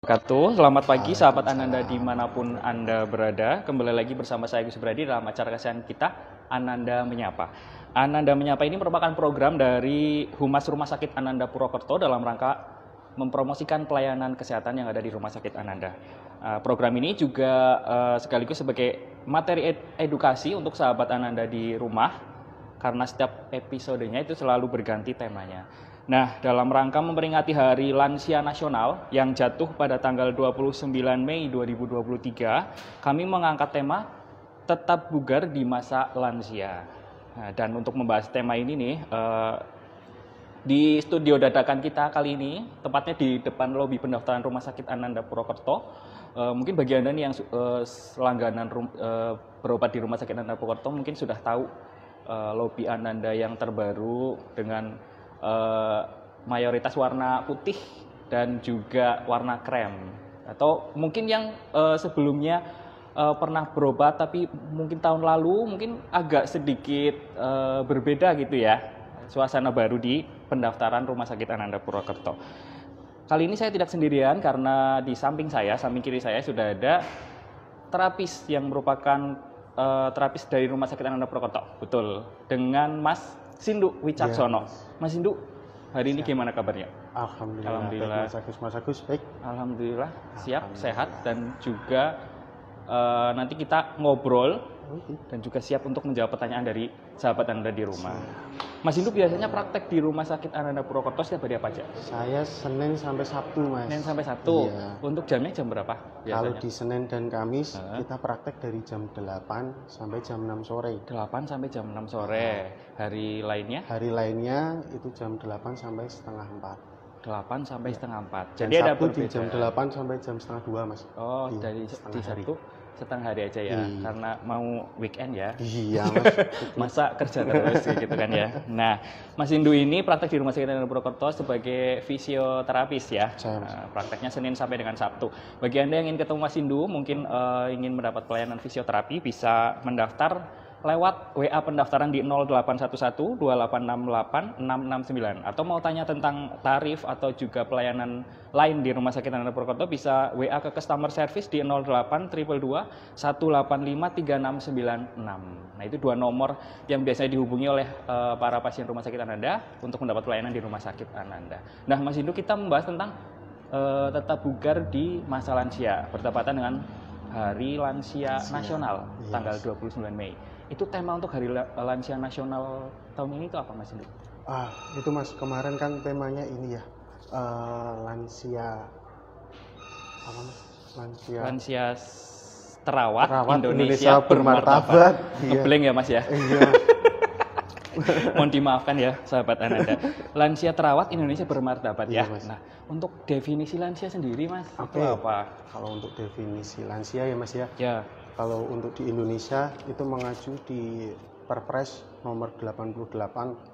Selamat pagi sahabat Ananda dimanapun Anda berada. Kembali lagi bersama saya Gus Brady dalam acara kesehatan kita Ananda Menyapa. Ananda Menyapa ini merupakan program dari Humas Rumah Sakit Ananda Purwokerto dalam rangka mempromosikan pelayanan kesehatan yang ada di Rumah Sakit Ananda. Program ini juga sekaligus sebagai materi edukasi untuk sahabat Ananda di rumah karena setiap episodenya itu selalu berganti temanya. Nah, dalam rangka memperingati Hari Lansia Nasional yang jatuh pada tanggal 29 Mei 2023, kami mengangkat tema Tetap Bugar di Masa Lansia. Nah, dan untuk membahas tema ini nih, di studio dadakan kita kali ini, tepatnya di depan lobi pendaftaran Rumah Sakit Ananda Purwokerto, mungkin bagi Anda nih yang langganan berobat di Rumah Sakit Ananda Purwokerto mungkin sudah tahu lobi Ananda yang terbaru dengan mayoritas warna putih dan juga warna krem, atau mungkin yang sebelumnya pernah berobat tapi mungkin tahun lalu mungkin agak sedikit berbeda gitu ya, suasana baru di pendaftaran Rumah Sakit Ananda Purwokerto. Kali ini saya tidak sendirian karena di samping kiri saya sudah ada terapis yang merupakan terapis dari Rumah Sakit Ananda Purwokerto. Betul, dengan Mas Sindu Wicaksono. Mas Sindu, hari ini gimana kabarnya? Alhamdulillah. Mas Agus, baik. Alhamdulillah, siap, sehat, dan juga nanti kita ngobrol dan juga siap untuk menjawab pertanyaan dari sahabat Anda di rumah. Mas Sindu biasanya praktek di Rumah Sakit Ananda Purwokerto setiap hari apa aja? Saya Senin sampai Sabtu, Mas. Senin sampai Sabtu. Iya. Untuk jamnya jam berapa biasanya? Kalau di Senin dan Kamis kita praktek dari jam 8 sampai jam 6 sore. 8 sampai jam 6 sore. Hari lainnya? Hari lainnya itu jam 8 sampai setengah 4. 8 sampai setengah 4. Jadi ada Sabtu di berbeda. jam 8 sampai jam setengah 2, Mas. Oh, Iya, dari di Sabtu setengah hari aja ya, karena mau weekend ya. Iya, Mas. Masa kerja terus gitu kan ya. Nah, Mas Sindu ini praktek di Rumah Sakit Ananda Purwokerto sebagai fisioterapis ya. Prakteknya Senin sampai dengan Sabtu. Bagi Anda yang ingin ketemu Mas Sindu, mungkin ingin mendapat pelayanan fisioterapi, bisa mendaftar lewat WA pendaftaran di 0811 2868 669, atau mau tanya tentang tarif atau juga pelayanan lain di Rumah Sakit Ananda Purwokerto bisa WA ke customer service di 08 222 185 3696. Nah, itu dua nomor yang biasanya dihubungi oleh para pasien Rumah Sakit Ananda untuk mendapat pelayanan di Rumah Sakit Ananda. Nah, Mas Hindu, kita membahas tentang tetap bugar di masa lansia bertepatan dengan Hari Lansia Nasional tanggal 29 Mei. Itu tema untuk Hari Lansia Nasional tahun ini itu apa, Mas Hindu? Itu Mas, kemarin kan temanya ini ya, lansia apa Mas? Lansia terawat Indonesia bermartabat. Ngeblank ya Mas ya? Iya. Mohon dimaafkan ya sahabat Ananda. Lansia terawat Indonesia bermartabat ya. Mas. Nah, untuk definisi lansia sendiri Mas, itu apa? Kalau untuk definisi lansia ya Mas ya. Ya. Kalau untuk di Indonesia itu mengacu di Perpres nomor 88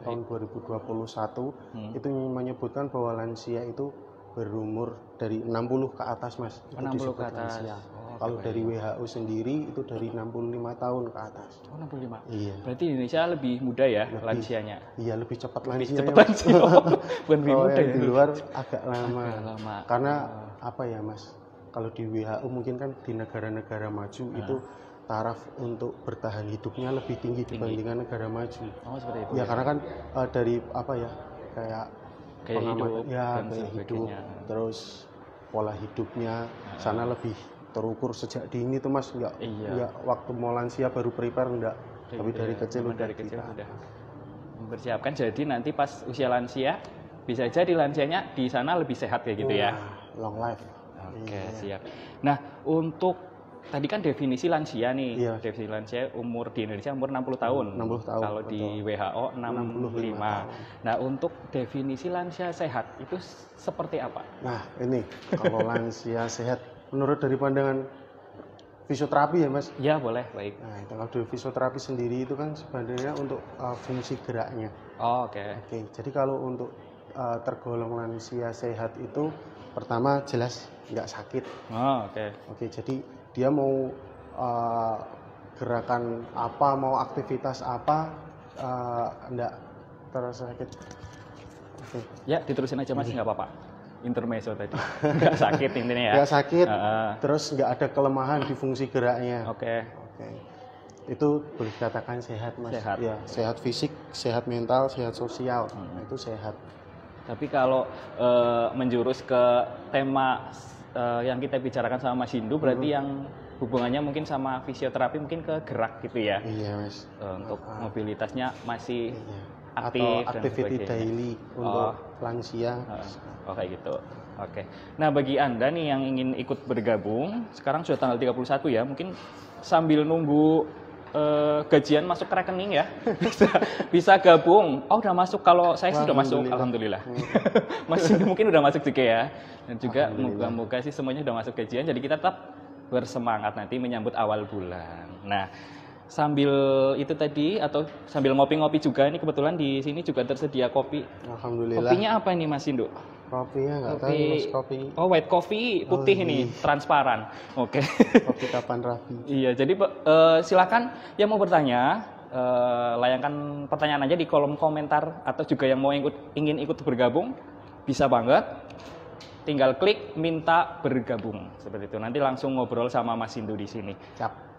tahun 2021 itu menyebutkan bahwa lansia itu berumur dari 60 ke atas, Mas. Itu 60 disebut ke atas. lansia. Kalau dari WHO sendiri itu dari 65 tahun ke atas. Oh, 65. Iya. Berarti Indonesia lebih muda ya lansianya. Iya, lebih cepat Lebih lansia. cepat lansia. Bukan lebih muda ya. Di luar agak lama. lama. Karena apa ya, Mas? Kalau di WHO mungkin kan di negara-negara maju itu taraf untuk bertahan hidupnya lebih tinggi dibandingkan negara maju. Oh, seperti itu. Ya, karena kan dari apa ya, kayak hidup ya, dan kayak hidup, terus pola hidupnya sana lebih terukur sejak dini tuh Mas, enggak waktu mau lansia baru prepare enggak, tapi dari kecil udah mempersiapkan, jadi nanti pas usia lansia bisa jadi lansianya di sana lebih sehat kayak gitu ya. Long life. Oke, siap. Nah, untuk tadi kan definisi lansia nih. Iya. Definisi lansia umur di Indonesia umur 60 tahun. 60 tahun. Kalau betul. di WHO 65. Nah, untuk definisi lansia sehat itu seperti apa? Nah, ini kalau lansia sehat menurut dari pandangan fisioterapi ya, Mas? Ya, boleh, baik. Nah, kalau di fisioterapi sendiri itu kan sebenarnya untuk fungsi geraknya. Oh, oke. Jadi kalau untuk tergolong lansia sehat itu pertama jelas nggak sakit. Oh, oke. Jadi dia mau gerakan apa, mau aktivitas apa, nggak terasa sakit. Ya, diterusin aja Mas, nggak apa-apa. intermezzo tadi. Nggak sakit intinya ya. Nggak sakit, terus nggak ada kelemahan di fungsi geraknya. Oke. Itu boleh dikatakan sehat mas. Sehat. Ya, sehat fisik, sehat mental, sehat sosial. Itu sehat. Tapi kalau menjurus ke tema yang kita bicarakan sama Mas Hindu, berarti yang hubungannya mungkin sama fisioterapi mungkin ke gerak gitu ya. Iya mas. Untuk mobilitasnya masih aktif atau dan activity sebagainya. daily untuk lansia. Kayak gitu. Oke. Nah, bagi Anda nih yang ingin ikut bergabung, sekarang sudah tanggal 31 ya, mungkin sambil nunggu gajian masuk ke rekening ya, bisa gabung. Oh, udah masuk. Kalau saya sih sudah masuk, alhamdulillah. Mas Hindu mungkin udah masuk juga ya. Dan juga moga-moga sih semuanya udah masuk gajian, jadi kita tetap bersemangat nanti menyambut awal bulan. Nah, sambil itu tadi atau sambil ngopi-ngopi juga, ini kebetulan di sini juga tersedia kopi. Alhamdulillah. Kopinya apa ini Mas Hindu? Kopinya nggak tahu mas, kopi. Oh, white coffee putih ini, transparan. Oke. Kopi kapan rapi? Iya, jadi silakan yang mau bertanya, layangkan pertanyaan aja di kolom komentar, atau juga yang mau ingin ikut bergabung bisa banget. Tinggal klik minta bergabung seperti itu. Nanti langsung ngobrol sama Mas Hindu di sini. Siap.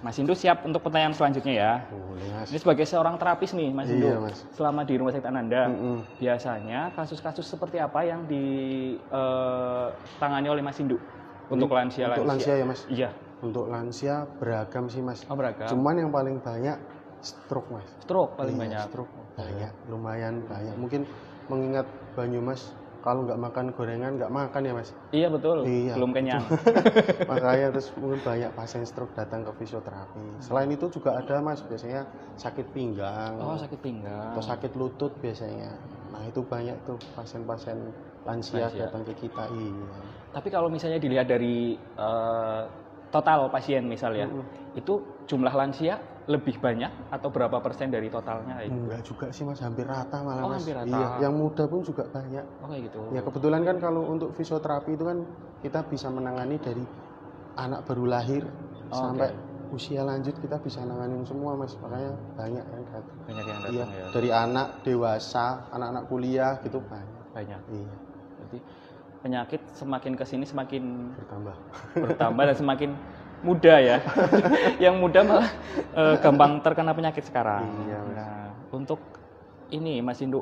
Mas Hindu siap untuk pertanyaan selanjutnya ya. Boleh mas. Ini sebagai seorang terapis nih Mas Hindu. Iya, mas. Selama di Rumah Sakit Ananda, biasanya kasus-kasus seperti apa yang ditangani oleh Mas Hindu untuk lansia? Untuk lansia ya mas. Iya. Untuk lansia beragam sih mas. Oh, beragam. Cuman yang paling banyak stroke mas. Stroke paling banyak. Stroke banyak, lumayan banyak. Mungkin mengingat Banyumas, kalau nggak makan gorengan nggak makan ya mas. Iya betul. Iya. Belum kenyang. Makanya terus mungkin banyak pasien stroke datang ke fisioterapi. Selain itu juga ada mas, biasanya sakit pinggang. Oh, sakit pinggang. Atau sakit lutut biasanya. Nah itu banyak tuh pasien-pasien lansia datang ke kita. Iya. Tapi kalau misalnya dilihat dari total pasien misalnya, itu jumlah lansia lebih banyak atau berapa persen dari totalnya? Enggak juga sih mas, hampir rata malah mas. Hampir rata. Iya, yang muda pun juga banyak. Oh kayak gitu. Ya kebetulan kan kalau untuk fisioterapi itu kan kita bisa menangani dari anak baru lahir sampai usia lanjut, kita bisa nanganin semua mas. Makanya banyak yang datang. Banyak yang datang ya. Dari anak dewasa, anak-anak kuliah gitu banyak. Banyak. Iya. Jadi penyakit semakin kesini semakin bertambah dan semakin muda ya. Yang muda malah gampang terkena penyakit sekarang. Iya, nah, untuk ini Mas Hindu,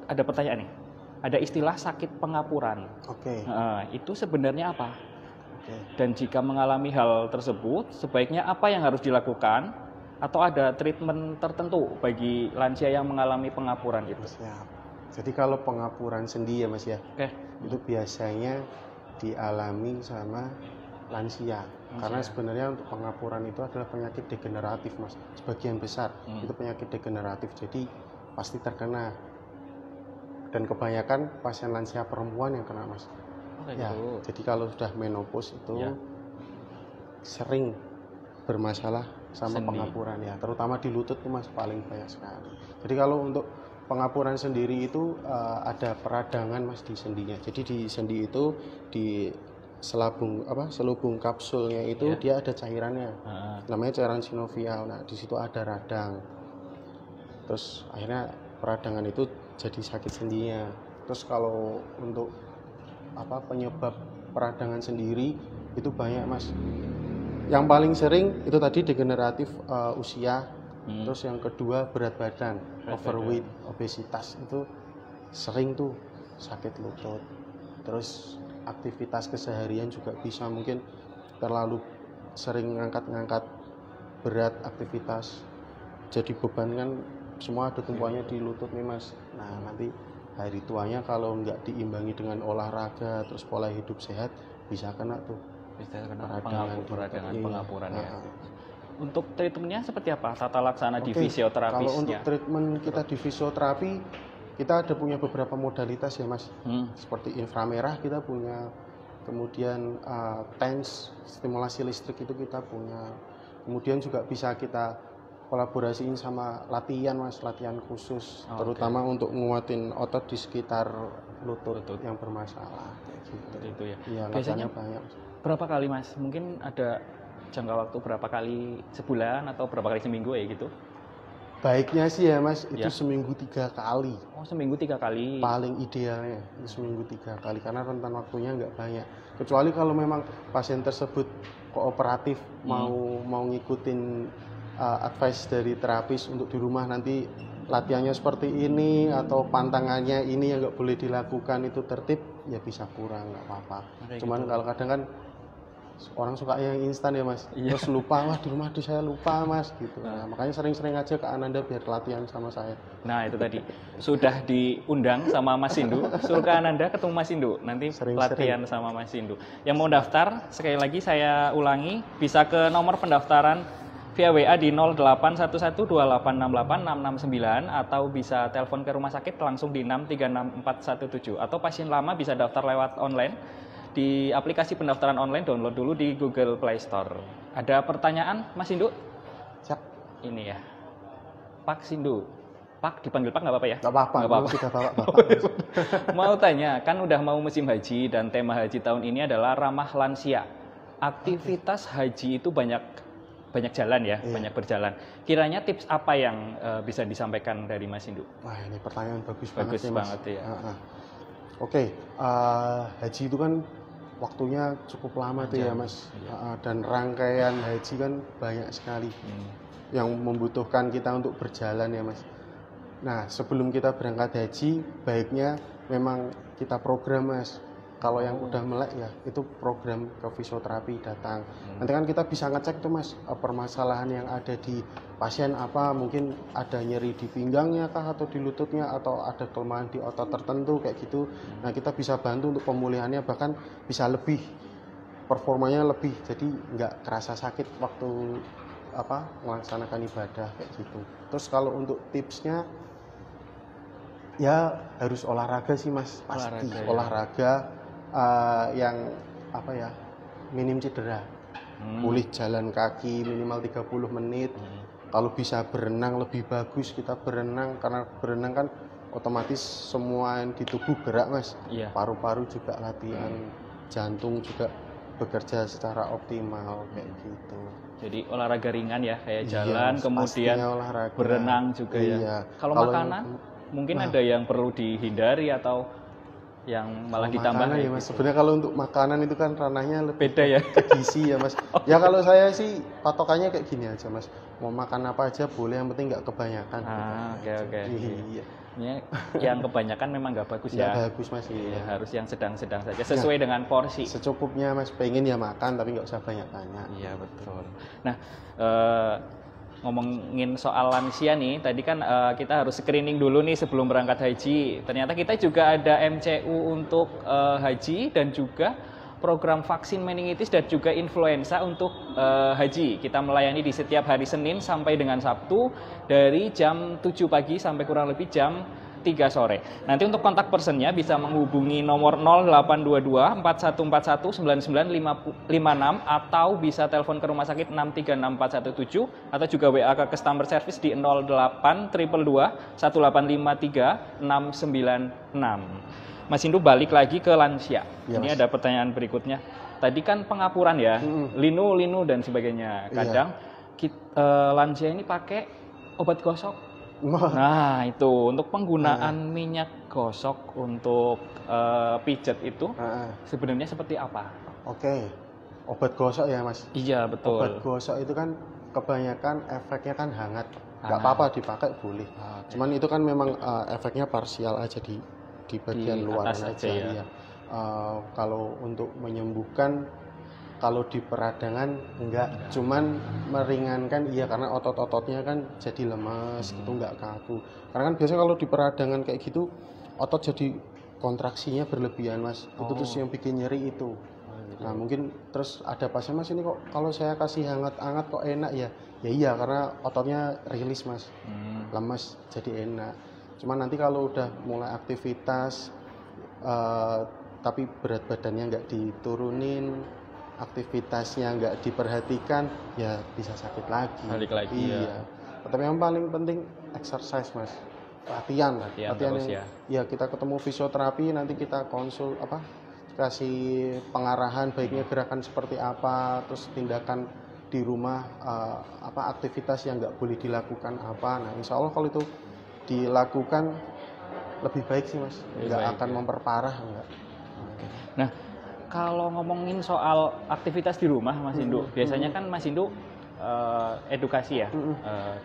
ada pertanyaan nih. Ada istilah sakit pengapuran. Oke. Itu sebenarnya apa? Oke. Dan jika mengalami hal tersebut, sebaiknya apa yang harus dilakukan? Atau ada treatment tertentu bagi lansia yang mengalami pengapuran itu? Siap. Jadi kalau pengapuran sendi ya mas ya, itu biasanya dialami sama lansia. Karena sebenarnya untuk pengapuran itu adalah penyakit degeneratif mas, sebagian besar itu penyakit degeneratif, jadi pasti terkena. Dan kebanyakan pasien lansia perempuan yang kena mas. Ya, jadi kalau sudah menopause itu sering bermasalah sama pengapuran ya, terutama di lutut itu mas paling banyak sekali. Jadi kalau untuk pengapuran sendiri itu ada peradangan mas di sendinya. Jadi di sendi itu di selubung kapsulnya itu dia ada cairannya, namanya cairan sinovial. Nah di situ ada radang, terus akhirnya peradangan itu jadi sakit sendinya. Terus kalau untuk penyebab peradangan sendiri itu banyak mas. Yang paling sering itu tadi degeneratif usia, terus yang kedua berat badan, overweight, obesitas itu sering tuh sakit lutut. Terus aktivitas keseharian juga bisa, mungkin terlalu sering ngangkat-ngangkat berat aktivitas, jadi beban kan semua ada tumpuannya di lutut nih mas. Nah nanti hari tuanya kalau nggak diimbangi dengan olahraga terus pola hidup sehat bisa kena tuh peradangan pengapuran ya. Untuk treatmentnya seperti apa tata laksana di fisioterapisnya? Kalau untuk treatment kita di fisioterapi, kita ada punya beberapa modalitas ya mas, seperti inframerah kita punya, kemudian TENS, stimulasi listrik itu kita punya, kemudian juga bisa kita kolaborasiin sama latihan mas, latihan khusus, terutama untuk nguatin otot di sekitar lutut yang bermasalah. Gitu. Itu ya. Iya, biasanya banyak. Berapa kali mas? Mungkin ada jangka waktu berapa kali sebulan atau berapa kali seminggu ya gitu? Baiknya sih ya Mas, itu Ya. seminggu 3 kali. Oh, seminggu 3 kali. Paling idealnya itu seminggu 3 kali karena rentan waktunya nggak banyak. Kecuali kalau memang pasien tersebut kooperatif mau ngikutin advice dari terapis untuk di rumah nanti latihannya seperti ini atau pantangannya ini yang nggak boleh dilakukan itu tertib, ya bisa kurang nggak apa-apa. Kayak Cuman gitu. kalau kadang kan orang suka yang instan ya Mas, Iya. terus lupa, wah di rumah aduh saya lupa Mas gitu. Nah, makanya sering-sering aja ke Ananda biar latihan sama saya. Nah, itu tadi. Sudah diundang sama Mas Sindu, suruh ke Ananda ketemu Mas Sindu. Nanti Sering-sering. latihan sama Mas Sindu. Yang mau daftar, sekali lagi saya ulangi, bisa ke nomor pendaftaran via WA di 081128686669 atau bisa telepon ke rumah sakit langsung di 636417 atau pasien lama bisa daftar lewat online di aplikasi pendaftaran online, download dulu di Google Play Store. Ada pertanyaan Mas Sindu? Siap. Ini ya. Pak Sindu. Pak, dipanggil Pak nggak apa-apa ya? Nggak apa-apa, Nggak apa-apa. sudah bapak. Mau tanya, kan udah mau musim haji dan tema haji tahun ini adalah ramah lansia. Aktivitas haji itu banyak jalan ya, banyak berjalan. Kiranya tips apa yang bisa disampaikan dari Mas Sindu? Wah ini pertanyaan bagus Bagus banget nih Mas. banget ya. Oke, haji itu kan waktunya cukup lama tuh ya Mas. Dan rangkaian haji kan banyak sekali yang membutuhkan kita untuk berjalan ya Mas. Nah sebelum kita berangkat haji, baiknya memang kita program Mas. Kalau yang udah melek ya itu program ke fisioterapi datang. Nanti kan kita bisa ngecek tuh Mas permasalahan yang ada di pasien apa, mungkin ada nyeri di pinggangnya kah atau di lututnya atau ada kelemahan di otot tertentu kayak gitu. Nah kita bisa bantu untuk pemulihannya, bahkan bisa lebih performanya lebih, jadi nggak kerasa sakit waktu melaksanakan ibadah kayak gitu. Terus kalau untuk tipsnya ya harus olahraga sih Mas, pasti olahraga yang minim cedera. Pulih jalan kaki minimal 30 menit. Kalau bisa berenang lebih bagus kita berenang, karena berenang kan otomatis semua yang di tubuh gerak Mas. Iya. Paru-paru juga latihan, jantung juga bekerja secara optimal kayak gitu. Jadi olahraga ringan ya, kayak Iya, jalan, kemudian pastinya olahraga. berenang juga ya. Iya. Kalau makanan, mungkin ada yang perlu dihindari atau yang malah ditambah makanan ya Mas. Sebenarnya kalau untuk makanan itu kan ranahnya lebih beda ya. ke gizi ya Mas. Ya kalau saya sih patokannya kayak gini aja Mas. Mau makan apa aja boleh, yang penting nggak kebanyakan. Oke. Iya. Yang kebanyakan memang nggak bagus ya. Nggak bagus Mas. Iya, harus yang sedang-sedang saja sesuai dengan porsi. Secukupnya Mas, pengen ya makan tapi nggak usah banyak-banyak. Iya betul. Nah, ngomongin soal lansia nih, tadi kan kita harus screening dulu nih sebelum berangkat haji. Ternyata kita juga ada MCU untuk haji dan juga program vaksin meningitis dan juga influenza untuk haji. Kita melayani di setiap hari Senin sampai dengan Sabtu dari jam 7 pagi sampai kurang lebih jam 3 sore. Nanti untuk kontak personnya bisa menghubungi nomor 0822 4141 9956 atau bisa telepon ke rumah sakit 636417 atau juga WA ke customer service di 08 222 1853 696. Mas Hindu, balik lagi ke lansia. Ya, Ini Mas. ada pertanyaan berikutnya. Tadi kan pengapuran ya, linu dan sebagainya. Kadang lansia ini pakai obat gosok. Nah itu untuk penggunaan minyak gosok untuk pijat itu sebenarnya seperti apa? Oke, obat gosok ya Mas. Iya betul. Obat gosok itu kan kebanyakan efeknya kan hangat. Nggak apa-apa dipakai boleh. Cuman itu kan memang efeknya parsial aja di bagian luar atas aja ya. ya. Kalau untuk menyembuhkan, kalau di peradangan enggak, cuman meringankan iya, karena otot-ototnya kan jadi lemas gitu, enggak kaku. Karena kan biasanya kalau di peradangan kayak gitu otot jadi kontraksinya berlebihan Mas. Itu terus yang bikin nyeri itu. Nah mungkin terus ada pasien Mas, ini kok kalau saya kasih hangat-hangat kok enak ya? Ya iya, karena ototnya rilis Mas, lemas jadi enak. Cuman nanti kalau udah mulai aktivitas tapi berat badannya nggak diturunin, aktivitasnya nggak diperhatikan, ya bisa sakit lagi. Balik lagi iya. Tapi yang paling penting exercise Mas, latihan terus yang, ya. Kita ketemu fisioterapi, nanti kita konsul kasih pengarahan baiknya gerakan seperti apa, terus tindakan di rumah apa aktivitas yang nggak boleh dilakukan apa. Nah, insya Allah kalau itu dilakukan lebih baik sih Mas, nggak akan memperparah enggak. Nah, kalau ngomongin soal aktivitas di rumah Mas Indu, biasanya kan Mas Indu edukasi ya,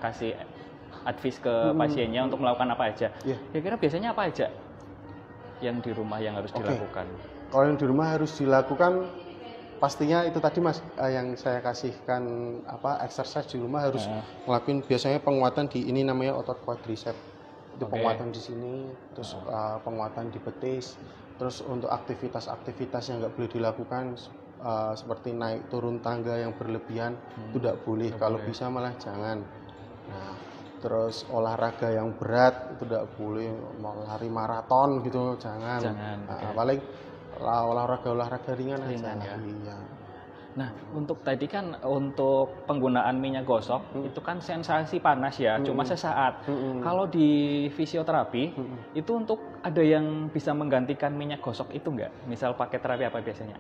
kasih advice ke pasiennya untuk melakukan apa aja. Kira-kira biasanya apa aja yang di rumah yang harus dilakukan? Kalau yang di rumah harus dilakukan pastinya itu tadi Mas, yang saya kasihkan apa exercise di rumah harus ngelakuin biasanya penguatan di ini namanya otot quadricep. Itu penguatan di sini, terus penguatan di betis, terus untuk aktivitas-aktivitas yang nggak boleh dilakukan seperti naik turun tangga yang berlebihan itu tidak boleh. Kalau bisa malah jangan. Nah, terus olahraga yang berat itu tidak boleh, mau lari maraton gitu jangan. Paling olahraga ringan aja. Ya? Iya. Nah, untuk tadi kan untuk penggunaan minyak gosok itu kan sensasi panas ya, cuma sesaat. Kalau di fisioterapi itu untuk ada yang bisa menggantikan minyak gosok itu enggak? Misal pakai terapi apa biasanya?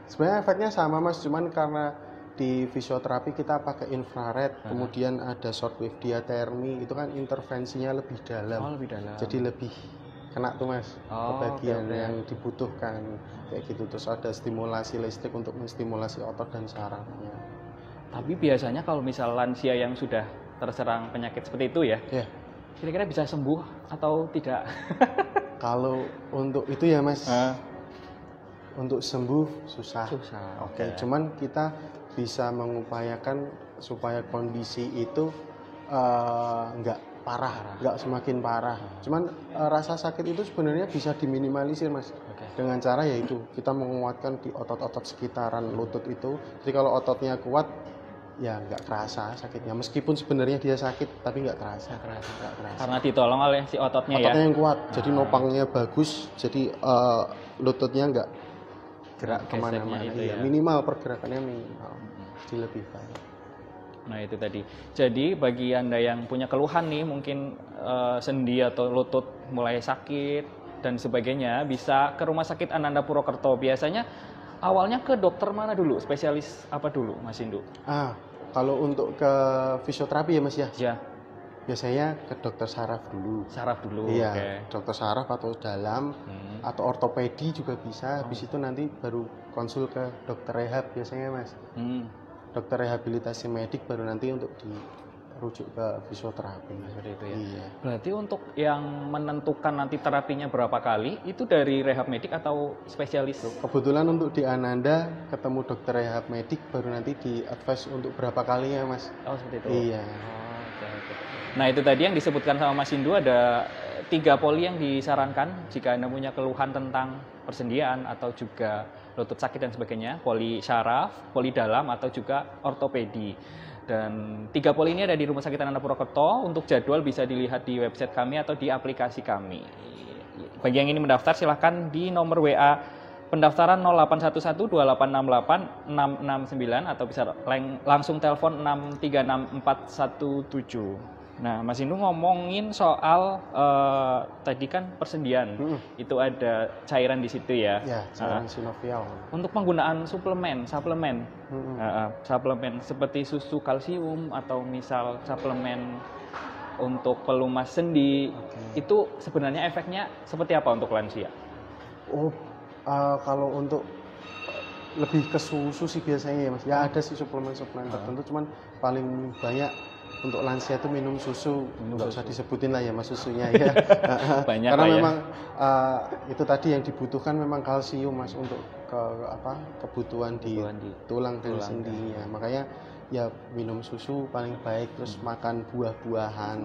Sebenarnya efeknya sama Mas, cuman karena di fisioterapi kita pakai infrared, kemudian ada shortwave diatermi, itu kan intervensinya lebih dalam. Lebih dalam. Jadi lebih kena tuh Mas, ke bagian yang dibutuhkan kayak gitu. Terus ada stimulasi listrik untuk menstimulasi otot dan sarafnya. Tapi biasanya kalau misal lansia yang sudah terserang penyakit seperti itu ya, kira-kira bisa sembuh atau tidak? Kalau untuk itu ya Mas, untuk sembuh susah. Cuman kita bisa mengupayakan supaya kondisi itu nggak parah, nggak semakin parah. Cuman rasa sakit itu sebenarnya bisa diminimalisir Mas, dengan cara yaitu kita menguatkan di otot-otot sekitaran lutut itu. Jadi kalau ototnya kuat, ya nggak kerasa sakitnya. Meskipun sebenarnya dia sakit, tapi nggak kerasa. Karena ditolong oleh si ototnya ya. Ototnya yang kuat, jadi nopangnya bagus. Jadi lututnya nggak gerak kemana-mana. Minimal pergerakannya minimal, jadi lebih baik. Nah itu tadi. Jadi bagi Anda yang punya keluhan nih, mungkin sendi atau lutut mulai sakit dan sebagainya, bisa ke Rumah Sakit Ananda Purwokerto. Biasanya awalnya ke dokter mana dulu? Spesialis apa dulu Mas Indu? Kalau untuk ke fisioterapi ya Mas ya? Ya. Biasanya ke dokter saraf dulu. Saraf dulu. Iya, dokter saraf atau dalam atau ortopedi juga bisa. Habis itu nanti baru konsul ke dokter rehab biasanya Mas. Dokter rehabilitasi medik baru nanti untuk dirujuk ke fisioterapi. Seperti itu ya. Iya. Berarti untuk yang menentukan nanti terapinya berapa kali itu dari rehab medik atau spesialis? Kebetulan untuk di Ananda ketemu dokter rehab medik baru nanti di advice untuk berapa kalinya Mas. Seperti itu. Iya. Nah itu tadi yang disebutkan sama Mas Indu, ada 3 poli yang disarankan jika Anda punya keluhan tentang persendian atau juga lutut sakit dan sebagainya. Poli syaraf, poli dalam atau juga ortopedi. Dan 3 poli ini ada di Rumah Sakit Ananda Purwokerto. Untuk jadwal bisa dilihat di website kami atau di aplikasi kami. Bagi yang ingin mendaftar silahkan di nomor WA pendaftaran 08112868 669 atau bisa langsung telepon 6364117. Nah, Mas Indu ngomongin soal tadi kan persendian, itu ada cairan di situ ya. Ya, cairan sinovial. Untuk penggunaan suplemen seperti susu kalsium atau misal suplemen untuk pelumas sendi, itu sebenarnya efeknya seperti apa untuk lansia? Kalau untuk lebih ke susu sih biasanya ya Mas. Ya ada sih suplemen-suplemen tertentu, cuman paling banyak untuk lansia itu minum susu. Nggak usah disebutin lah ya Mas susunya ya. Banyak karena ya. memang itu tadi yang dibutuhkan memang kalsium Mas untuk kebutuhan di tulang dan sendinya. Makanya ya minum susu paling baik, terus makan buah-buahan.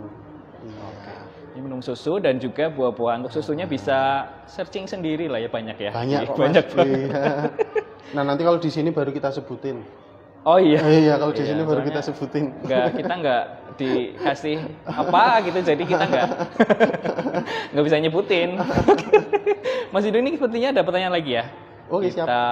Ini minum susu dan juga buah-buahan. Untuk susunya bisa searching sendiri lah ya, banyak ya. Banyak banget. Iya. Nah nanti kalau di sini baru kita sebutin. Oh iya. Iya kalau di sini baru kita sebutin. Kita nggak dikasih apa gitu, jadi kita nggak bisa nyebutin. Mas Indu ini sepertinya ada pertanyaan lagi ya. Siap. Kita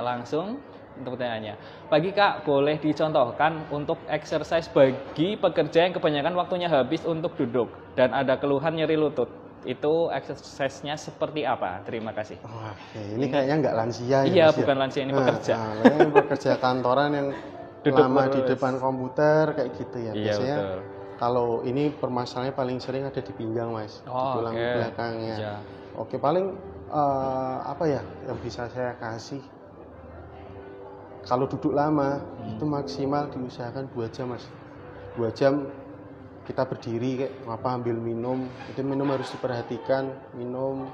langsung untuk pertanyaannya. Pagi Kak, boleh dicontohkan untuk exercise bagi pekerja yang kebanyakan waktunya habis untuk duduk dan ada keluhan nyeri lutut? Itu exercise-nya seperti apa? Terima kasih. Oke, ini kayaknya nggak lansia ya. Iya, Mas, bukan lansia, ini pekerja. Ini pekerja kantoran yang Duduk lama di terus. depan komputer kayak gitu ya. Iya, Biasanya betul. kalau ini permasalahannya paling sering ada di pinggang, Mas, di Oh, tulang oke. belakangnya. Iya. Oke, paling apa ya yang bisa saya kasih? Kalau duduk lama itu maksimal diusahakan 2 jam, Mas. 2 jam kita berdiri kayak apa ambil minum, itu minum harus diperhatikan, minum,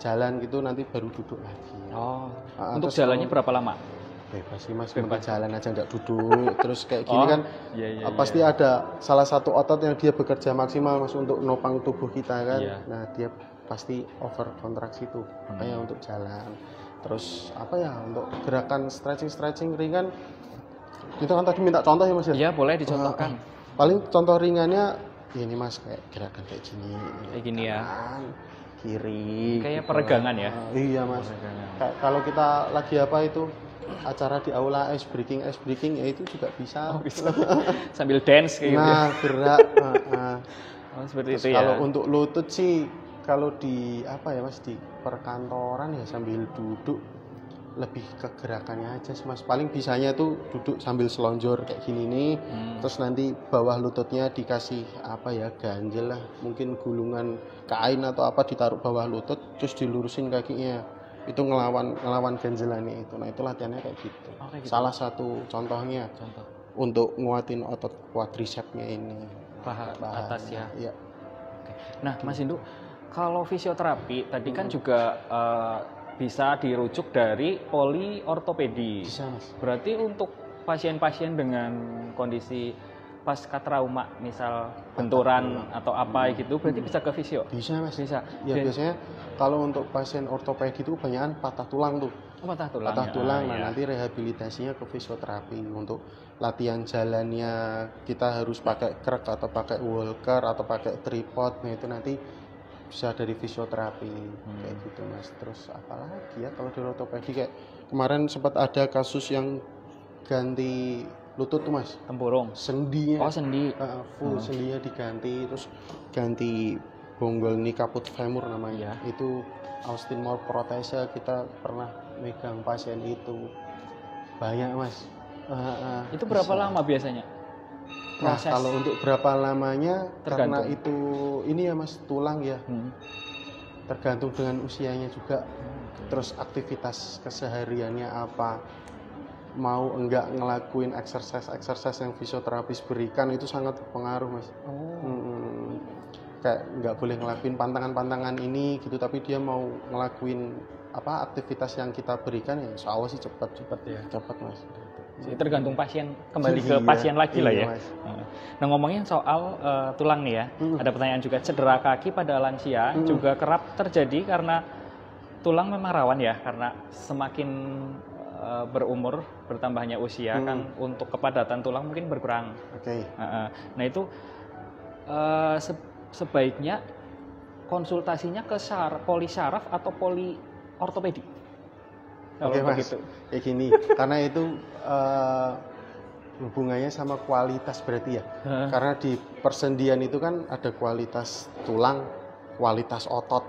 jalan gitu nanti baru duduk lagi. Oh, untuk Terus jalannya berapa lama? bebas sih, Mas, penting jalan aja nggak duduk. Terus kayak gini Oh, kan iya, pasti ada salah satu otot yang dia bekerja maksimal, Mas, untuk nopang tubuh kita kan. Iya. Nah, dia pasti over kontraksi tuh. Makanya untuk jalan. Terus apa ya, untuk gerakan stretching ringan itu kan tadi minta contoh ya, Mas ya. Iya, boleh dicontohkan. Paling contoh ringannya ini, Mas, kayak gerakan kayak gini. Kayak gini ya. Kanan, kiri. Kayak gitu. peregangan ya. Iya, Mas. Kayak kalau kita lagi apa itu acara di aula ice breaking ya itu juga bisa. Oh, bisa. Sambil dance kayak gitu. Ya. Nah, gerak. Oh, seperti Terus itu ya. kalau untuk lutut sih kalau di apa ya, Mas, di perkantoran ya sambil duduk lebih ke gerakannya aja sih, Mas. Paling bisanya tuh duduk sambil selonjor kayak gini nih. Terus nanti bawah lututnya dikasih apa ya, ganjel lah, mungkin gulungan kain atau apa ditaruh bawah lutut terus dilurusin kakinya. Itu ngelawan ganjelannya itu. Nah, itu latihannya kayak gitu. Oh, kayak gitu. Salah satu contohnya Contoh. untuk nguatin otot quadricepsnya ini. Paha atas ya. Iya. Nah, Mas Indu, kalau fisioterapi tadi kan juga bisa dirujuk dari poliortopedi. Bisa, Mas. Berarti untuk pasien-pasien dengan kondisi pasca trauma, misal benturan atau apa gitu, berarti bisa ke fisio? Bisa, Mas. Bisa. Ya, biasanya kalau untuk pasien ortopedi itu kebanyakan patah tulang tuh. Oh, patah tulang. Patah ya. tulang, nah Iya. nanti rehabilitasinya ke fisioterapi. Untuk latihan jalannya kita harus pakai krek atau pakai walker atau pakai tripod. Nah, itu nanti bisa dari fisioterapi kayak gitu, Mas. Terus apalagi ya kalau dari ortopedi kayak kemarin sempat ada kasus yang ganti lutut tuh, Mas. Tempurung. Sendinya Oh, sendi. full sendinya diganti, terus ganti bonggol nih kaput femur namanya. Itu Austin Moore protese, kita pernah megang pasien itu banyak, Mas. Itu berapa lama biasanya? Nah, kalau untuk berapa lamanya karena Tergantung. itu ini ya, Mas, tulang ya, tergantung dengan usianya juga. Terus aktivitas kesehariannya apa, mau enggak ngelakuin exercise yang fisioterapis berikan itu sangat berpengaruh, Mas. Kayak nggak boleh ngelakuin pantangan-pantangan ini gitu, tapi dia mau ngelakuin apa aktivitas yang kita berikan ya insya Allah sih cepat ya. Cepat, Mas. Jadi tergantung pasien, kembali ke Iya, pasien lagi lah iya, ya. Mas. Nah, ngomongin soal tulang nih ya, ada pertanyaan juga, cedera kaki pada lansia juga kerap terjadi karena tulang memang rawan ya, karena semakin berumur, bertambahnya usia kan untuk kepadatan tulang mungkin berkurang. Oke. Nah, itu sebaiknya konsultasinya ke polisaraf atau poliortopedi. Oke, Mas. Begitu. Kayak gini, karena itu hubungannya sama kualitas berarti ya. Karena di persendian itu kan ada kualitas tulang, kualitas otot.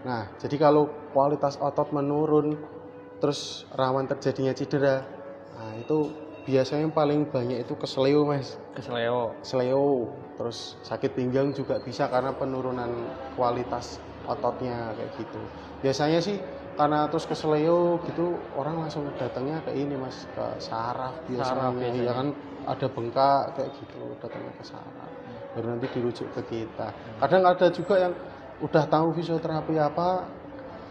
Nah, jadi kalau kualitas otot menurun, terus rawan terjadinya cedera, nah itu biasanya yang paling banyak itu kesleo, Mas. Kesleo, terus sakit pinggang juga bisa karena penurunan kualitas ototnya kayak gitu. Biasanya sih karena terus kesleo gitu orang langsung datangnya ke ini, Mas, ke saraf biasanya. Iya kan ada bengkak kayak gitu, datangnya ke saraf. Baru nanti dirujuk ke kita. Kadang ada juga yang udah tahu fisioterapi apa,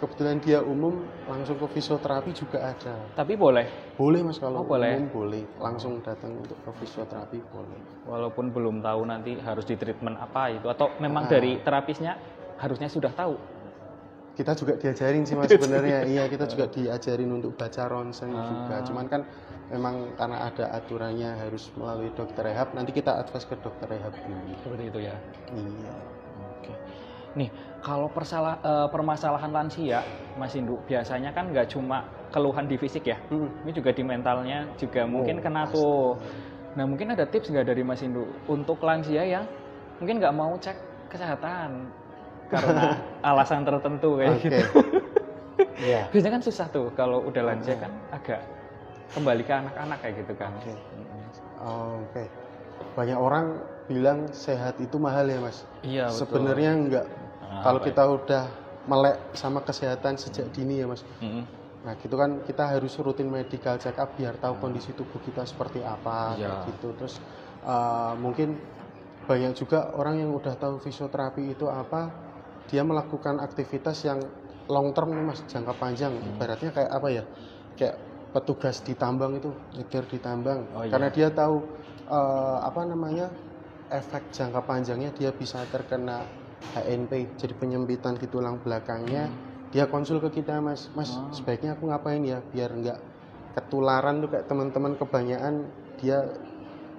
kebetulan dia umum langsung ke fisioterapi juga ada. Tapi boleh? Boleh, Mas, kalau boleh. umum boleh langsung datang untuk ke fisioterapi boleh. Walaupun belum tahu nanti harus di treatment apa itu, atau memang dari terapisnya harusnya sudah tahu. Kita juga diajarin sih, Mas, sebenarnya. Iya, kita juga diajarin untuk baca ronsen juga. Cuman kan memang karena ada aturannya harus melalui dokter rehab, nanti kita advise ke dokter rehab dulu. Seperti itu ya. Iya. Oke. Nih, kalau permasalahan lansia, Mas Indu, biasanya kan nggak cuma keluhan di fisik ya, ini juga di mentalnya juga mungkin kena tuh. Nah, mungkin ada tips nggak dari Mas Indu untuk lansia yang mungkin nggak mau cek kesehatan, karena alasan tertentu kayak Oke. gitu. Iya. Biasanya kan susah tuh kalau udah lanjut kan agak kembali ke anak-anak kayak gitu kan. Oke. Oke. Banyak orang bilang sehat itu mahal ya Mas. Iya, betul. Sebenarnya enggak. Kalau baik. kita udah melek sama kesehatan sejak dini ya Mas. Nah gitu kan kita harus rutin medical check up biar tahu kondisi tubuh kita seperti apa Iya. gitu. Terus mungkin banyak juga orang yang udah tahu fisioterapi itu apa, dia melakukan aktivitas yang long term nih Mas, jangka panjang. Ibaratnya kayak apa ya? Kayak petugas di tambang itu, nyetir di tambang. Oh, iya. Karena dia tahu apa namanya? Efek jangka panjangnya dia bisa terkena HNP, jadi penyempitan di tulang belakangnya. Dia konsul ke kita Mas, sebaiknya aku ngapain ya biar nggak ketularan tuh kayak teman-teman kebanyakan dia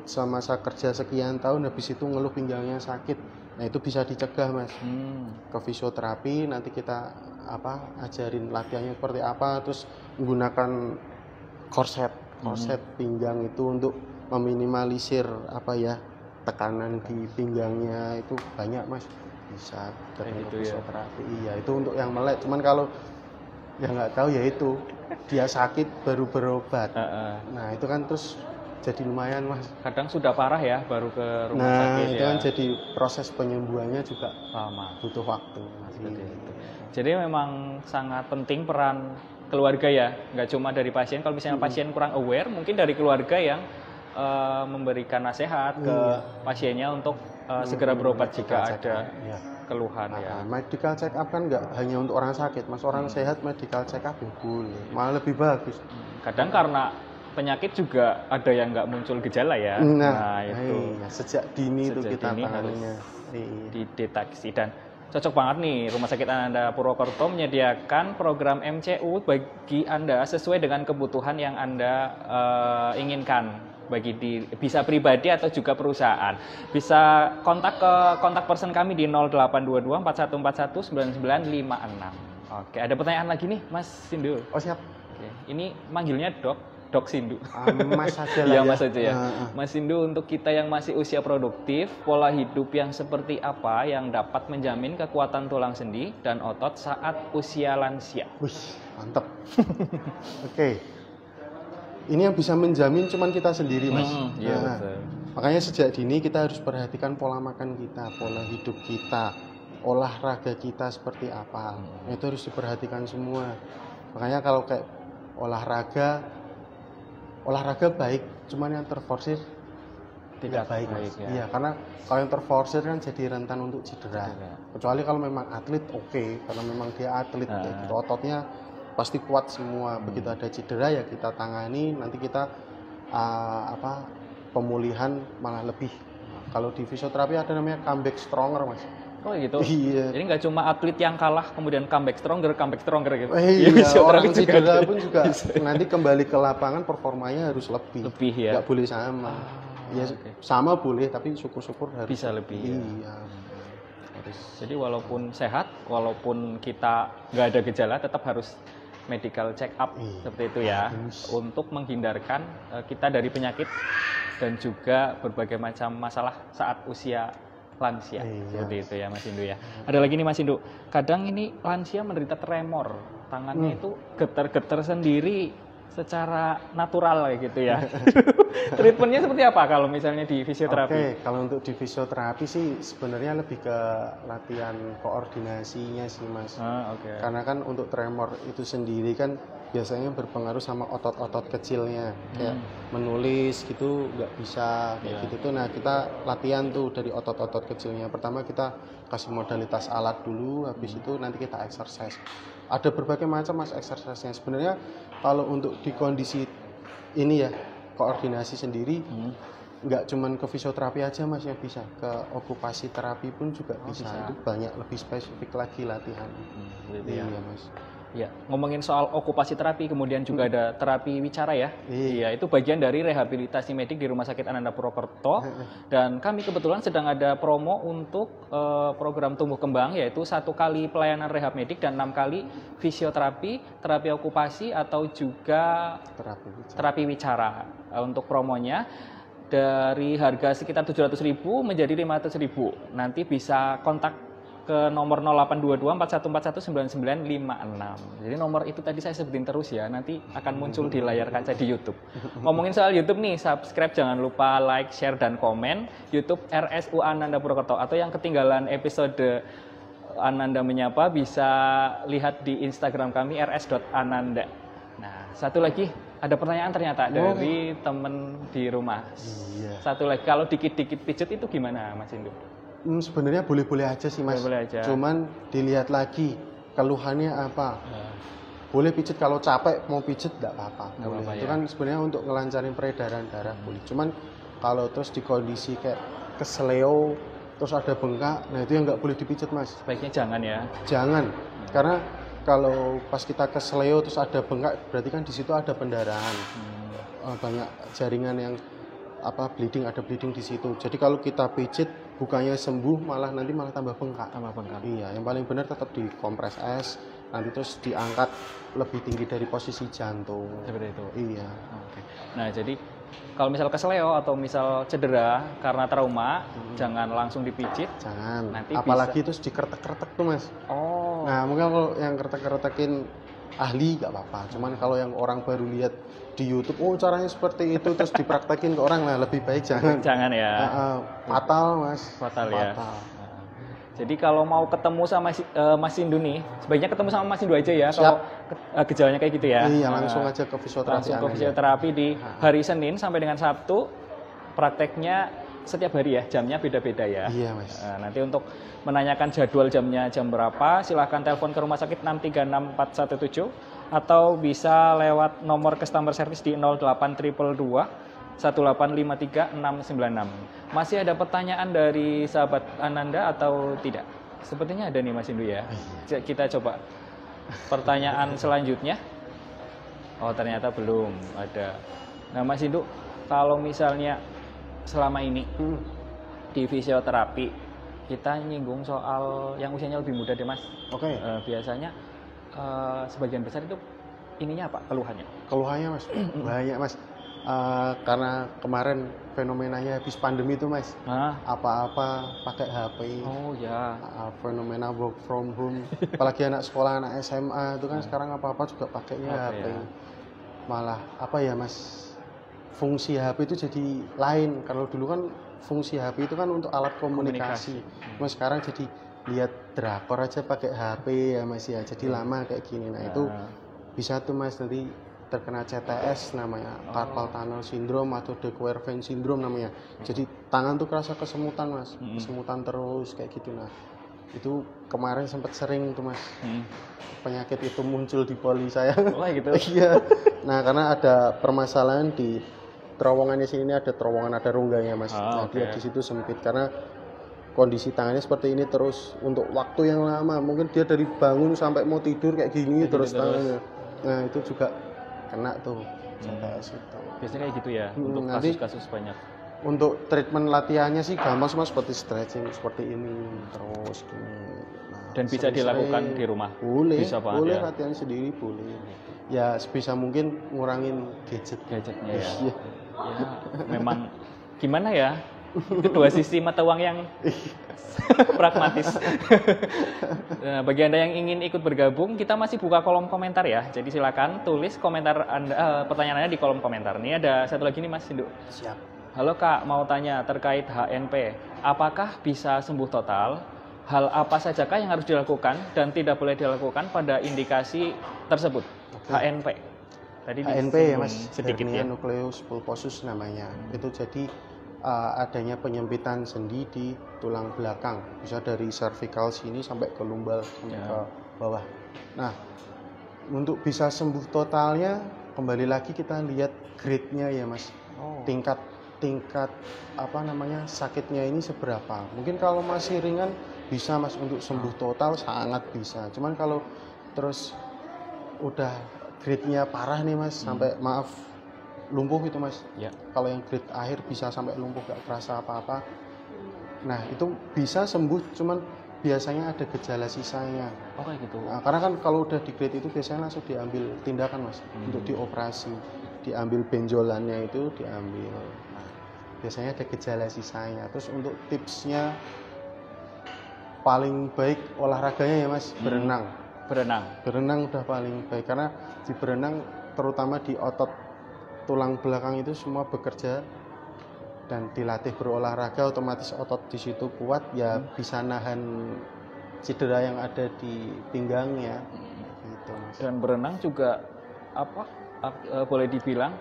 selama masa kerja sekian tahun habis itu ngeluh pinggangnya sakit. Nah itu bisa dicegah Mas. Ke fisioterapi nanti kita ajarin latihannya seperti apa, terus menggunakan korset pinggang itu untuk meminimalisir tekanan di pinggangnya itu banyak Mas, bisa ketemu gitu fisioterapi. Iya itu untuk yang melek. Cuman kalau yang nggak tahu ya itu dia sakit baru berobat. Nah itu kan terus jadi lumayan Mas. Kadang sudah parah ya baru ke rumah Nah sakit itu ya. kan jadi proses penyembuhannya juga Lama. butuh waktu. Seperti Iya. itu. Jadi memang sangat penting peran keluarga ya, nggak cuma dari pasien. Kalau misalnya pasien kurang aware, mungkin dari keluarga yang memberikan nasihat ke pasiennya untuk segera berobat jika ada Iya. keluhan ya. Medical check up kan nggak hanya untuk orang sakit Mas, orang sehat medical check up ya boleh, malah lebih bagus. Kadang karena penyakit juga ada yang nggak muncul gejala ya. Nah, itu iya, sejak dini itu Sejak kita dini tanganinya. dideteksi. Dan cocok banget nih Rumah Sakit Ananda Purwokerto menyediakan program MCU bagi Anda sesuai dengan kebutuhan yang Anda inginkan, bisa pribadi atau juga perusahaan. Bisa kontak ke kontak person kami di 0822 4141 9956. Oke, ada pertanyaan lagi nih Mas Sindu. Oh siap. Oke, ini manggilnya Dok Sindu. Mas aja lah Iya ya. Mas aja ya. Mas Sindu, untuk kita yang masih usia produktif, pola hidup yang seperti apa yang dapat menjamin kekuatan tulang sendi dan otot saat usia lansia? Wih, mantep. Oke. Ini yang bisa menjamin cuman kita sendiri Mas. Iya Nah, betul. makanya sejak dini kita harus perhatikan pola makan kita, pola hidup kita, olahraga kita seperti apa. Itu harus diperhatikan semua. Makanya kalau kayak olahraga baik, cuman yang terforsir tidak baik Mas. ya. Iya, karena kalau yang terforsir kan jadi rentan untuk cedera. Kecuali kalau memang atlet oke, karena memang dia atlet kayak gitu, ototnya pasti kuat semua. Begitu ada cedera ya kita tangani, nanti kita pemulihan malah lebih. Kalau di fisioterapi ada namanya comeback stronger Mas. Oh gitu. Iya. Jadi nggak cuma atlet yang kalah kemudian comeback stronger gitu. Iya, fisioterapi orang cedera pun juga nanti kembali ke lapangan performanya harus lebih. Lebih ya. Nggak boleh sama. Ya sama boleh tapi syukur-syukur harus Bisa lebih. Iya. Jadi walaupun sehat, walaupun kita nggak ada gejala, tetap harus medical check up seperti itu ya, untuk menghindarkan kita dari penyakit dan juga berbagai macam masalah saat usia lansia. Seperti itu ya Mas Indu ya. Ada lagi nih Mas Indu, kadang ini lansia menderita tremor, tangannya itu getar-getar sendiri secara natural kayak gitu ya. Treatmentnya seperti apa kalau misalnya di fisioterapi? Oke, kalau untuk di fisioterapi sih sebenarnya lebih ke latihan koordinasinya sih Mas. Karena kan untuk tremor itu sendiri kan biasanya berpengaruh sama otot-otot kecilnya. Kayak menulis gitu nggak bisa kayak gitu tuh. Nah kita latihan tuh dari otot-otot kecilnya. Pertama kita kasih modalitas alat dulu, habis itu nanti kita exercise. Ada berbagai macam Mas exercise-nya. Sebenarnya kalau untuk di kondisi ini ya koordinasi sendiri nggak cuman ke fisioterapi aja Mas yang bisa, ke okupasi terapi pun juga bisa. Itu banyak lebih spesifik lagi latihan. Iya Mas. Ya, ngomongin soal okupasi terapi, kemudian juga ada terapi wicara ya. Iya, itu bagian dari rehabilitasi medik di Rumah Sakit Ananda Purwokerto. Dan kami kebetulan sedang ada promo untuk program tumbuh kembang, yaitu 1 kali pelayanan rehab medik dan 6 kali fisioterapi, terapi okupasi atau juga terapi wicara. Untuk promonya dari harga sekitar 700.000 menjadi 500.000. Nanti bisa kontak ke nomor 0822 41419956. Jadi nomor itu tadi saya sebutin terus ya, nanti akan muncul di layar kaca di YouTube. Ngomongin soal YouTube nih, subscribe jangan lupa, like, share, dan komen YouTube RSU Ananda Purwokerto. Atau yang ketinggalan episode Ananda Menyapa bisa lihat di Instagram kami rs.ananda. Nah, satu lagi ada pertanyaan ternyata dari temen di rumah. Iya. Satu lagi, kalau dikit-dikit pijet itu gimana Mas Indu? Sebenarnya boleh-boleh aja sih Mas. Boleh aja. Cuman dilihat lagi keluhannya apa. Boleh pijet kalau capek mau pijet enggak apa-apa. Boleh. Itu kan sebenarnya untuk ngelancarin peredaran darah boleh. Cuman kalau terus di kondisi kayak keseleo terus ada bengkak, nah itu yang nggak boleh dipijet Mas. Sebaiknya jangan ya. Jangan. Karena kalau pas kita keseleo terus ada bengkak berarti kan di situ ada pendarahan. Banyak jaringan yang bleeding, ada bleeding di situ. Jadi kalau kita pijet bukannya sembuh malah nanti malah tambah bengkak. Iya, yang paling benar tetap dikompres es, nanti terus diangkat lebih tinggi dari posisi jantung. Seperti itu. Iya. Oke. Nah, jadi kalau misal keseleo atau misal cedera karena trauma, jangan langsung dipijit. Jangan. Nanti apalagi terus dikeretek-keretek tuh Mas. Oh. Nah, mungkin kalau yang keretek-keretekin ahli nggak apa-apa. Cuman kalau yang orang baru lihat di YouTube, oh caranya seperti itu terus dipraktekin ke orang, lah lebih baik jangan. Jangan ya. Fatal Mas. Fatal ya. Jadi kalau mau ketemu sama Mas Indu nih, sebaiknya ketemu sama Mas Indu aja ya. Siap. Kalau gejalanya kayak gitu ya. Iya, langsung aja ke fisioterapi. Langsung ke fisioterapi di hari Senin sampai dengan Sabtu. Prakteknya setiap hari ya, jamnya beda-beda ya. Iya Mas. Nanti untuk menanyakan jadwal jamnya jam berapa, silahkan telepon ke rumah sakit 636417 atau bisa lewat nomor customer service di 08222 1853696. Masih ada pertanyaan dari sahabat Ananda atau tidak? Sepertinya ada nih Mas Indu ya. Kita coba pertanyaan selanjutnya. Oh, ternyata belum ada. Nah Mas Indu, kalau misalnya selama ini di fisioterapi kita nyinggung soal yang usianya lebih muda deh Mas. Oke. Biasanya sebagian besar itu ininya apa keluhannya? Keluhannya Mas banyak Mas. Karena kemarin fenomenanya habis pandemi itu Mas. Apa-apa pakai HP. Oh ya. Fenomena work from home. Apalagi anak sekolah, anak SMA itu kan sekarang apa-apa juga pakainya HP. Ya. Malah apa ya Mas? Fungsi HP itu jadi lain. Kalau dulu kan fungsi HP itu kan untuk alat komunikasi. Mas sekarang jadi lihat drakor aja pakai HP ya Mas ya. Jadi lama kayak gini. Nah, itu bisa tuh Mas nanti terkena CTS namanya, carpal tunnel syndrome atau de Quervain syndrome namanya. Jadi tangan tuh kerasa kesemutan Mas, kesemutan terus kayak gitu. Nah, itu kemarin sempat sering tuh Mas. Penyakit itu muncul di poli saya. Oh gitu. Iya. Nah, karena ada permasalahan di terowongannya sini, ada terowongan, ada rongganya Mas. Nah, dia di situ sempit karena kondisi tangannya seperti ini terus untuk waktu yang lama. Mungkin dia dari bangun sampai mau tidur kayak gini terus tangannya. Nah, itu juga kena tuh CTS itu. Biasanya kayak gitu ya untuk kasus-kasus banyak. Untuk treatment latihannya sih gampang semua, seperti stretching seperti ini terus gini. Nah, dan bisa dilakukan di rumah. Boleh, bisa boleh ya? Latihan sendiri boleh. Ya sebisa mungkin ngurangin gadgetnya ya. Ya, memang gimana ya? Itu dua sisi mata uang yang pragmatis. Nah, bagi Anda yang ingin ikut bergabung, kita masih buka kolom komentar ya. Jadi silakan tulis komentar Anda, pertanyaannya di kolom komentar. Ini ada satu lagi nih Mas Indu. Siap. Halo Kak, mau tanya terkait HNP. Apakah bisa sembuh total? Hal apa sajakah yang harus dilakukan dan tidak boleh dilakukan pada indikasi tersebut? HNP. Tadi HNP ya Mas, sedikit ya. Nucleus pulposus namanya. Itu jadi adanya penyempitan sendi di tulang belakang, bisa dari cervical sini sampai ke lumbal sampai ke bawah. Nah, untuk bisa sembuh totalnya kembali lagi kita lihat grade-nya ya Mas. Tingkat apa namanya sakitnya ini seberapa. Mungkin kalau masih ringan bisa Mas untuk sembuh total, sangat bisa. Cuman kalau terus udah grade-nya parah nih Mas, sampai maaf lumpuh itu Mas. Ya. Kalau yang grade akhir bisa sampai lumpuh gak terasa apa-apa. Nah, itu bisa sembuh, cuman biasanya ada gejala sisanya. Oh kayak gitu. Nah, karena kan kalau udah di grade itu biasanya langsung diambil tindakan Mas untuk dioperasi. Diambil benjolannya itu diambil. Nah, biasanya ada gejala sisanya. Terus untuk tipsnya paling baik olahraganya ya Mas, berenang. Berenang udah paling baik karena di berenang terutama di otot tulang belakang itu semua bekerja dan dilatih berolahraga, otomatis otot di situ kuat ya, bisa nahan cedera yang ada di pinggangnya gitu Mas. Dan berenang juga boleh dibilang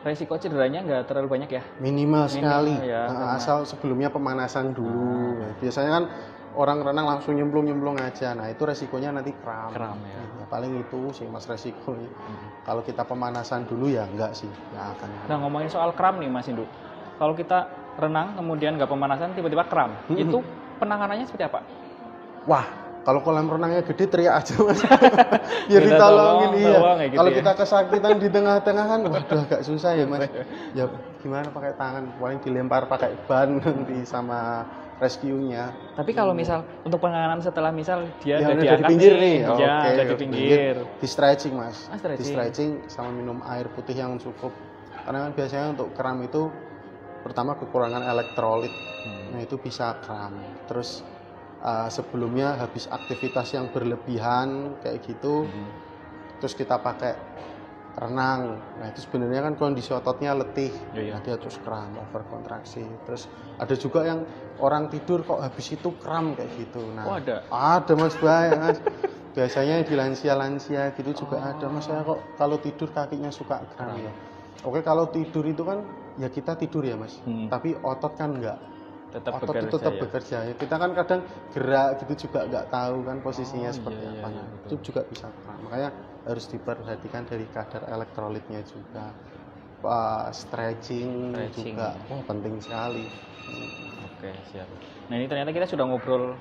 resiko cederanya nggak terlalu banyak ya? Minimal sekali ya, asal sebelumnya pemanasan dulu. Biasanya kan orang renang langsung nyemplung aja, nah itu resikonya nanti kram ya. Ya paling itu sih Mas resikonya. Kalau kita pemanasan dulu ya enggak sih, nggak akan. Nah ngomongin soal kram nih Mas Indu, kalau kita renang kemudian nggak pemanasan tiba-tiba kram, itu penanganannya seperti apa? Wah, kalau kolam renangnya gede teriak aja Mas. Biar ditolongin iya. Gitu kalau kita kesakitan di tengah-tengah kan waduh agak susah ya Mas. Ya gimana pakai tangan, paling dilempar pakai ban nanti sama rescue-nya. Tapi kalau misal untuk penanganan setelah misal dia ya, udah di pinggir nih, udah di pinggir, di stretching Mas, stretching. Di stretching sama minum air putih yang cukup. Karena kan biasanya untuk kram itu pertama kekurangan elektrolit, nah itu bisa kram. Terus sebelumnya habis aktivitas yang berlebihan kayak gitu, terus kita pakai renang, nah itu sebenarnya kan kondisi ototnya letih, nah dia terus kram, overkontraksi. Terus ada juga yang orang tidur kok habis itu kram kayak gitu. Nah, ada Mas, banyak Mas. Biasanya di lansia gitu juga ada Mas, saya kok kalau tidur kakinya suka kram ya. Oke, kalau tidur itu kan ya kita tidur ya Mas, tapi otot kan enggak. Otot itu tetap bekerja ya. Kita kan kadang gerak gitu juga nggak tahu kan posisinya seperti apa. Itu juga bisa kram. Makanya harus diperhatikan dari kadar elektrolitnya juga. Stretching juga penting sekali. Oke, siap. Nah ini ternyata kita sudah ngobrol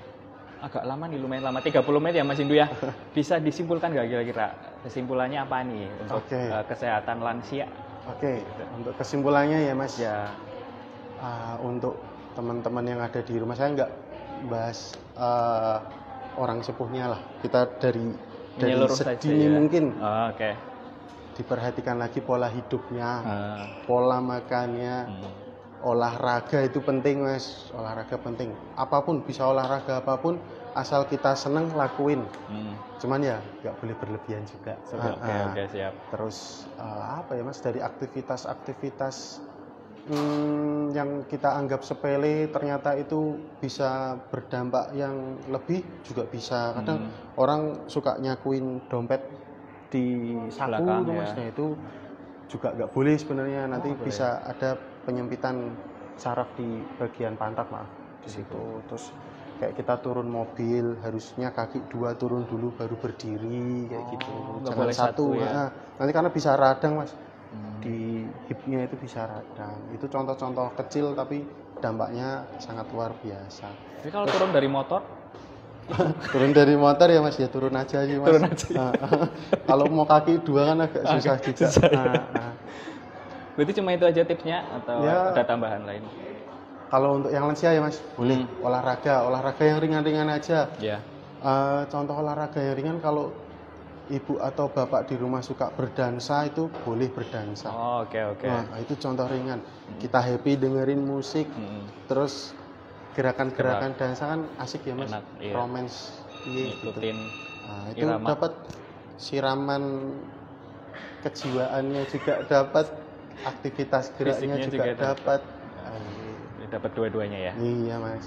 agak lama nih, lumayan lama, 30 menit ya Mas Indu ya. Bisa disimpulkan nggak kira-kira kesimpulannya apa nih untuk kesehatan lansia? Untuk kesimpulannya ya Mas ya, untuk teman-teman yang ada di rumah, saya nggak bahas orang sepuhnya lah, kita dari sedini mungkin diperhatikan lagi pola hidupnya, pola makannya, olahraga itu penting Mas, olahraga penting, apapun bisa olahraga apapun asal kita seneng lakuin, cuman ya nggak boleh berlebihan juga. Siap. Terus apa ya Mas, dari aktivitas yang kita anggap sepele ternyata itu bisa berdampak yang lebih juga bisa. Kadang orang suka nyakuin dompet di saku itu Mas, nah itu juga nggak boleh sebenarnya. Nanti bisa ada penyempitan saraf di bagian pantat di situ. Terus kayak kita turun mobil harusnya kaki 2 turun dulu baru berdiri kayak gitu. Jangan satu ya. Nanti karena bisa radang Mas. Di hipnya itu bisa radang. Itu contoh-contoh kecil tapi dampaknya sangat luar biasa. Jadi kalau turun dari motor? Turun dari motor ya Mas, ya turun aja sih Mas. Turun aja. Kalau mau kaki 2 kan agak susah juga. Berarti cuma itu aja tipsnya atau ada tambahan lain? Kalau untuk yang lansia ya Mas, boleh olahraga yang ringan-ringan aja. Contoh olahraga yang ringan, kalau ibu atau bapak di rumah suka berdansa itu boleh berdansa. Nah, itu contoh ringan. Kita happy dengerin musik, terus gerakan-gerakan dansa kan asik ya Mas. Romance gitu. Nah, itu dapat siraman kejiwaannya juga dapat, aktivitas geraknya juga dapat. Dapat dua-duanya ya. Iya Mas.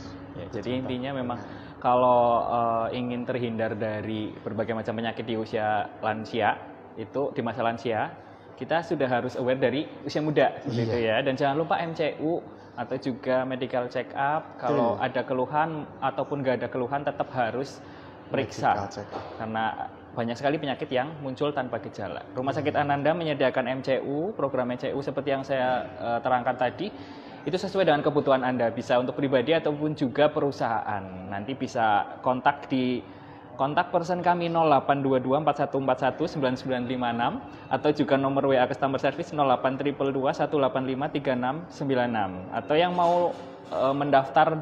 Jadi intinya memang kalau ingin terhindar dari berbagai macam penyakit di usia lansia, itu di masa lansia, kita sudah harus aware dari usia muda gitu ya. Dan jangan lupa MCU atau juga medical check up. Kalau ada keluhan ataupun nggak ada keluhan tetap harus periksa. Karena banyak sekali penyakit yang muncul tanpa gejala. Rumah Sakit Ananda menyediakan MCU, program MCU seperti yang saya terangkan tadi. Itu sesuai dengan kebutuhan Anda, bisa untuk pribadi ataupun juga perusahaan. Nanti bisa kontak di kontak person kami 082241419956 atau juga nomor WA customer service 082221853696. Atau yang mau mendaftar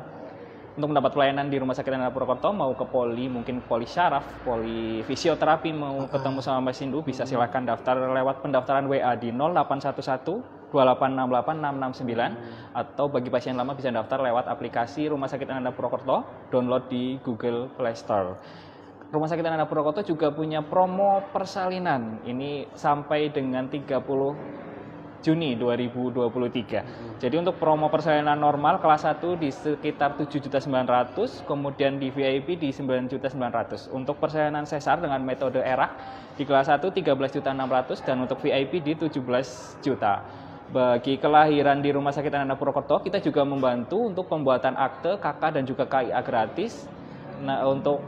untuk mendapat pelayanan di Rumah Sakit Ananda Purwokerto, mau ke poli, mungkin poli syaraf, poli fisioterapi, mau ketemu sama Mas Indu, bisa silakan daftar lewat pendaftaran WA di 0811 2868669 atau bagi pasien lama bisa daftar lewat aplikasi Rumah Sakit Ananda Purwokerto, download di Google Play Store. Rumah Sakit Ananda Purwokerto juga punya promo persalinan. Ini sampai dengan 30 Juni 2023. Jadi untuk promo persalinan normal kelas 1 di sekitar 7.900.000, kemudian di VIP di 9.900.000. Untuk persalinan sesar dengan metode ERAK di kelas 1 13.600.000 dan untuk VIP di 17 juta. Bagi kelahiran di Rumah Sakit Ananda Purwokerto, kita juga membantu untuk pembuatan akte, KK dan juga KIA gratis. Nah, untuk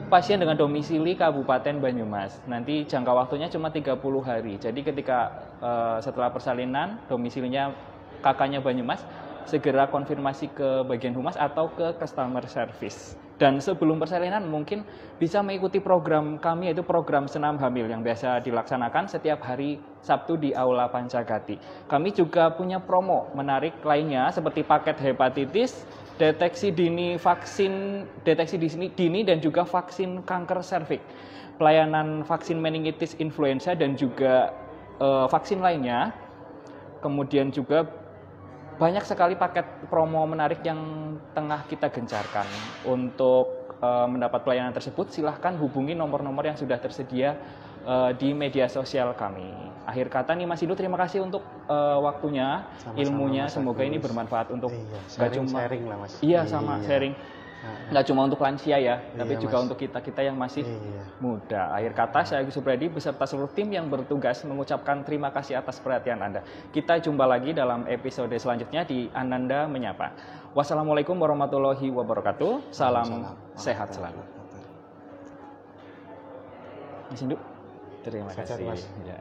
pasien dengan domisili Kabupaten Banyumas, nanti jangka waktunya cuma 30 hari. Jadi ketika setelah persalinan, domisilinya kakaknya Banyumas, segera konfirmasi ke bagian humas atau ke customer service. Dan sebelum persalinan mungkin bisa mengikuti program kami, yaitu program senam hamil yang biasa dilaksanakan setiap hari Sabtu di Aula Pancagati. Kami juga punya promo menarik lainnya seperti paket hepatitis, deteksi dini dan juga vaksin kanker serviks, pelayanan vaksin meningitis influenza dan juga vaksin lainnya. Kemudian juga banyak sekali paket promo menarik yang tengah kita gencarkan. Untuk mendapat pelayanan tersebut silahkan hubungi nomor-nomor yang sudah tersedia di media sosial kami. Akhir kata nih Mas Indu, terima kasih untuk waktunya, Sama-sama, ilmunya. Mas Semoga Agus. ini bermanfaat untuk sharing lah Mas. Iya, sama sharing. Nggak cuma untuk lansia ya, tapi Iya, juga Mas. untuk kita-kita yang masih Iya. muda. Akhir kata, saya Agus Supriyadi beserta seluruh tim yang bertugas mengucapkan terima kasih atas perhatian Anda. Kita jumpa lagi dalam episode selanjutnya di Ananda Menyapa. Wassalamualaikum warahmatullahi wabarakatuh. Salam sehat selalu. Mas Indu, terima Sehat, kasih. Mas. Ya.